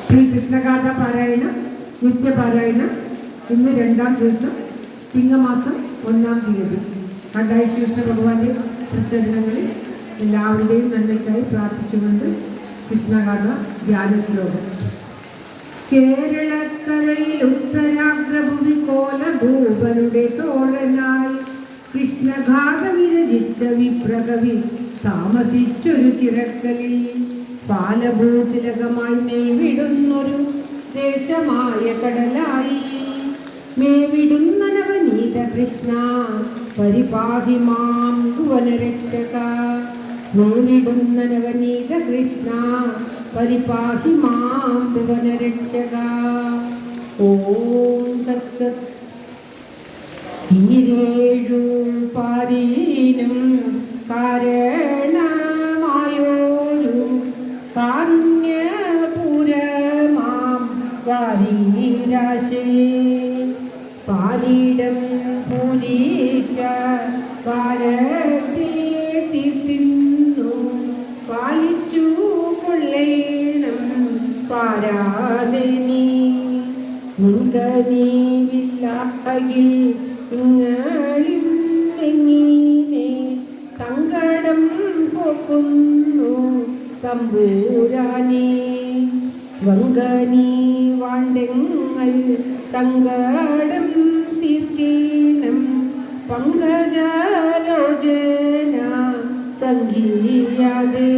ശ്രീകൃഷ്ണഗാഥ പാരായണ നിത്യപാരായണ ഇന്ന് 2-ാം ദിവസം ചിങ്ങമാസം 1-ാം തീയതി. കണ്ടായി ശ്രീകൃഷ്ണ ഭഗവാന്റെ പ്രചരണങ്ങളിൽ എല്ലാവരുടെയും നന്മയ്ക്കായി പ്രാർത്ഥിച്ചുകൊണ്ട് കൃഷ്ണഗാഥ ധ്യാന ശ്ലോകം. കേരളക്കരയിൽ ഉത്തരാഗ്രഭൂമി കോലഭൂപരുടെ തോഴനായി കൃഷ്ണഗാഥ വിരചിച്ച വിപ്രകവി താമസിച്ചൊരു തിരക്കലിൽ പാലഭൂതിലകമായി മേവിടുന്നൊരു ദേശമായ കടലായി മേവിടുന്ന നവനീത കൃഷ്ണ പരിപാഹി മാം ഭുവനരക്ഷക. മേവിടുന്ന നവനീത കൃഷ്ണ പരിപാഹി മാം ഭുവനരക്ഷക. ഓം തത്സത്. ഈരേഴു പാരീനും കാരണമായോരു കാരുണ്യപുരമാം വാരീരാശേ പാലിടം പൂരീച്ച പാരത്തേത്തി തിന്നു പാലിച്ചു കൊള്ളേണം പാരാതെ നീ മുൻകനീവില്ലാകിൽ നിങ്ങളിൽ എങ്ങനെ സങ്കടം പോക്കുന്നു തമ്പൂരാനേ. വങ്കനീ വാണ്ടെങ്ങൾ സങ്കടം തീർക്കേണം പങ്കജാലോചന സംഗീയാതേ.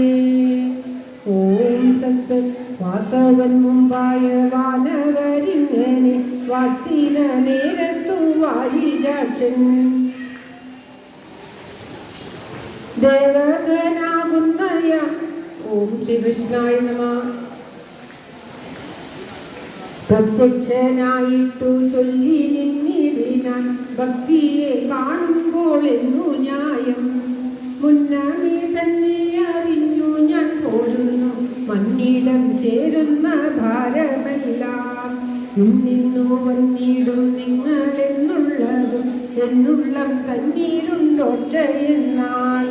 ഓം തത്സത്. വാസവൻ മുമ്പായ വാനവരിങ്ങനെ വാർത്തിന നേരത്തു വാരിരാജൻ ദേവകനാകുന്നയ. ഓം ശ്രീകൃഷ്ണായ നമഃ. പ്രത്യക്ഷനായിട്ടു ചൊല്ലി നിന്നിടിനാൻ ഭക്തിയെ കാണുമ്പോൾ എന്നു ന്യായം മുന്നമേ തന്നെ അറിഞ്ഞു ഞാൻ പോരുന്നു മന്നിടം ചേരുന്ന ഭാരമെല്ലാം ഇന്നിന്നു വന്നിടും നിങ്ങളെന്നുള്ളതും എന്നുള്ളം തന്നീരുണ്ടൊറ്റയെന്നാൽ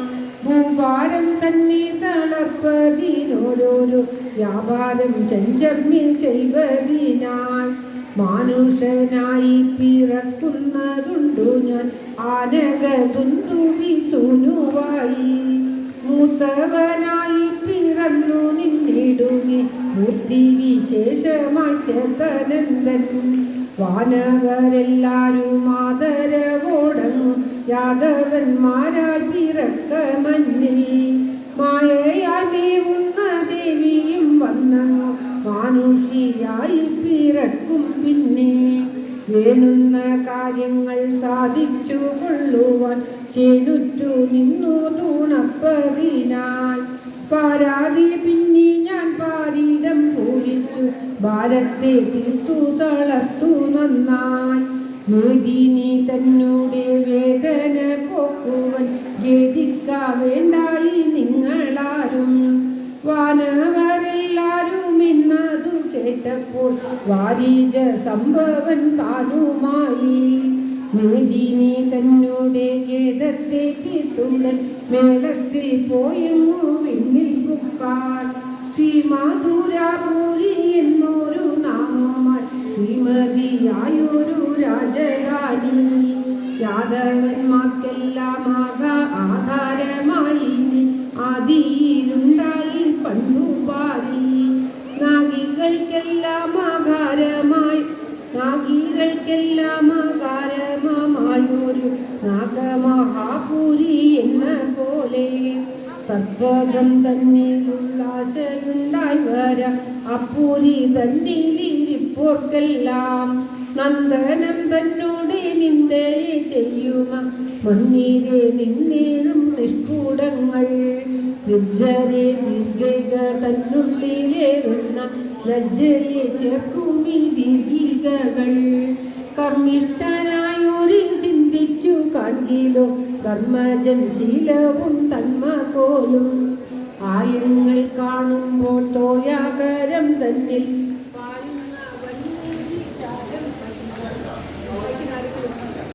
ഭൂഭാരം തന്നെ തളർപ്പതിനോരോരോ വ്യാപാരം ചെഞ്ചമ്മിൽ ചെയ്വതിനാൽ മാനുഷനായി പിറക്കുന്നതുണ്ടു ഞാൻ ആനകതുന്തുവി സൂനുവായി മൂത്തവനായി പിറന്നു നിന്നിടുങ്ങി ബുദ്ധി വിശേഷമായി ചേതനന്ദൻ. വാനവരെല്ലാരും ആദരവോടങ്ങും യാദവന്മാരായി പിറക്ക മഞ്ഞിൽ മായയായി മേവുന്ന ദേവിയും വന്നങ്ങു മാനുഷിയായി പിറക്കും പിന്നെ വേണുന്ന കാര്യങ്ങൾ സാധിച്ചു കൊള്ളുവാൻ ചേരുറ്റു നിന്നു തൂണപ്പതിനാൽ പാരാതി പിന്നെ ഞാൻ പാരിടം പൂരിച്ചു ഭാരത്തെ തീർത്തു തളർത്തു നന്നായി മേദിനി തന്നോടെ വേദന പോക്കുവൻ ഖേദിക്കാ വേണ്ടായി നിങ്ങളാരും. വാനവരെല്ലാരും എന്നതു കേട്ടപ്പോൾ വാരീജ സംഭവൻ താനുമായി മേദിനി തന്നോടെ ഖേദത്തെ തീർത്തുടൻ മേളത്തിൽ പോയെങ്ങു വിണ്ണിൽ കുപ്പാൻ. ശ്രീമാധുരാപൂരി എന്നൊരു നാമമായി ശ്രീമതിയായൊരു രാജരാജി യാദവന്മാർക്കെല്ലാം ആധാരമായി ആദിയിലുണ്ടായി പണ്ടുപാരി നാഗികൾക്കെല്ലാം ആകാരമായൊരു നാഗമഹാപുരി എന്ന പോലെ തത്വം തന്നിലുള്ള ആശയുണ്ടായി വരാം അപ്പൂരി തന്നിലിരിപ്പോർക്കെല്ലാം നന്ദനം തന്നോടെ നിന്ദയെ ചെയ്യുമ മണ്ണീരെ നിന്നേഴും നിഷ്കൂടങ്ങൾ ലജ്ജരെ ദീർഘിക തന്നുള്ളിലേറുന്ന ലജ്ജയെ ചേർക്കുമീ ദീർഘികകൾ കർമ്മിഷ്ഠനായൊരു ചിന്തിച്ചു കാൺകിലോ കർമ്മജൻ ശീലവും തന്മകോലും ആയങ്ങൾ കാണുമ്പോൾ തോയാകരം തന്നിൽ